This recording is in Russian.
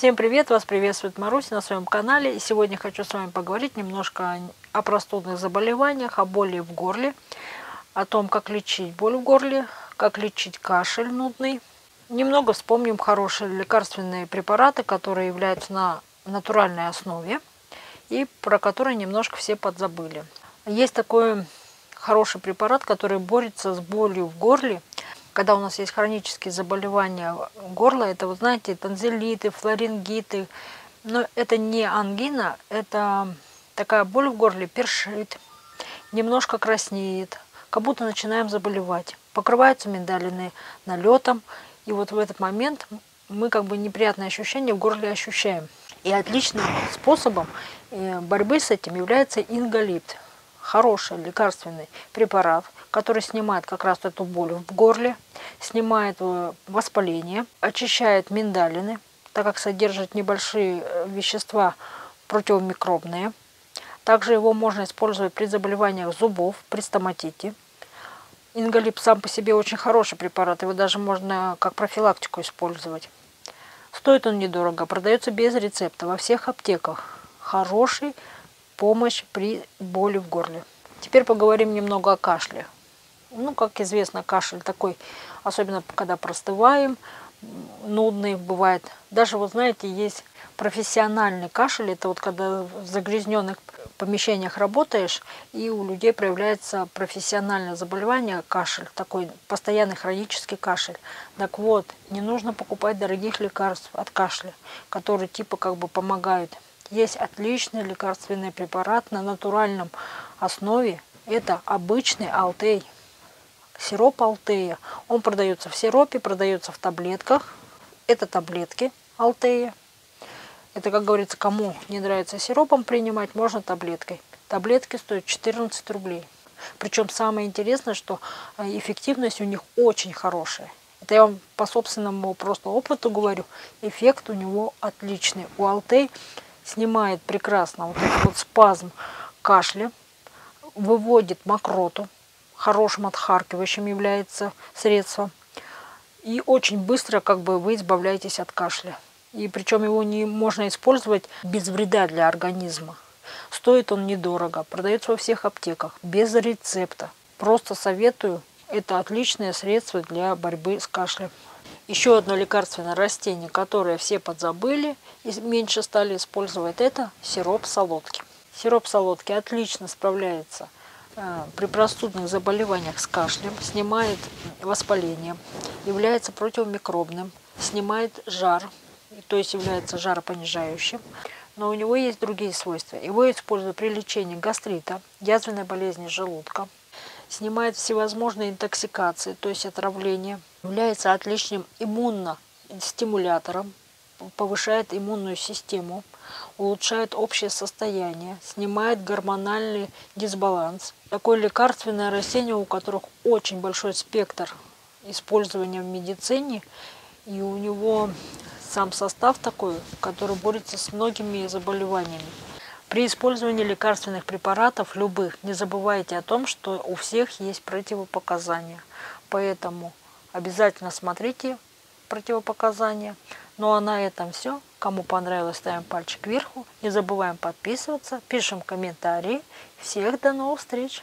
Всем привет! Вас приветствует Маруся на своем канале. И сегодня хочу с вами поговорить немножко о простудных заболеваниях, о боли в горле, о том, как лечить боль в горле, как лечить кашель нудный. Немного вспомним хорошие лекарственные препараты, которые являются на натуральной основе и про которые немножко все подзабыли. Есть такой хороший препарат, который борется с болью в горле. Когда у нас есть хронические заболевания горла, это, вы знаете, танзелиты, фларингиты, но это не ангина, это такая боль в горле, першит, немножко краснеет, как будто начинаем заболевать, покрываются миндалины налетом, и вот в этот момент мы как бы неприятные ощущения в горле ощущаем. И отличным способом борьбы с этим является ингалипт. Хороший лекарственный препарат, который снимает как раз эту боль в горле, снимает воспаление, очищает миндалины, так как содержит небольшие вещества противомикробные. Также его можно использовать при заболеваниях зубов, при стоматите. Ингалипт сам по себе очень хороший препарат, его даже можно как профилактику использовать. Стоит он недорого, продается без рецепта во всех аптеках. Хороший помощь при боли в горле. Теперь поговорим немного о кашле. Ну, как известно, кашель такой, особенно когда простываем, нудный бывает. Даже, вот знаете, есть профессиональный кашель, это вот когда в загрязненных помещениях работаешь, и у людей проявляется профессиональное заболевание, кашель, такой постоянный хронический кашель. Так вот, не нужно покупать дорогих лекарств от кашля, которые типа как бы помогают. Есть отличный лекарственный препарат на натуральном основе. Это обычный Алтей. Сироп Алтея. Он продается в сиропе, продается в таблетках. Это таблетки Алтея. Это, как говорится, кому не нравится сиропом принимать, можно таблеткой. Таблетки стоят 14 рублей. Причем самое интересное, что эффективность у них очень хорошая. Это я вам по собственному просто опыту говорю. Эффект у него отличный. У Алтей снимает прекрасно вот этот вот спазм кашля, выводит мокроту, хорошим отхаркивающим является средство. И очень быстро как бы вы избавляетесь от кашля. И причем его не можно использовать без вреда для организма. Стоит он недорого, продается во всех аптеках, без рецепта. Просто советую, это отличное средство для борьбы с кашлем. Еще одно лекарственное растение, которое все подзабыли и меньше стали использовать, это сироп солодки. Сироп солодки отлично справляется при простудных заболеваниях с кашлем, снимает воспаление, является противомикробным, снимает жар, то есть является жаропонижающим. Но у него есть другие свойства. Его используют при лечении гастрита, язвенной болезни желудка. Снимает всевозможные интоксикации, то есть отравления. Является отличным иммуностимулятором, повышает иммунную систему, улучшает общее состояние, снимает гормональный дисбаланс. Такое лекарственное растение, у которых очень большой спектр использования в медицине, и у него сам состав такой, который борется с многими заболеваниями. При использовании лекарственных препаратов, любых, не забывайте о том, что у всех есть противопоказания. Поэтому обязательно смотрите противопоказания. Ну а на этом все. Кому понравилось, ставим пальчик кверху. Не забываем подписываться, пишем комментарии. Всех до новых встреч!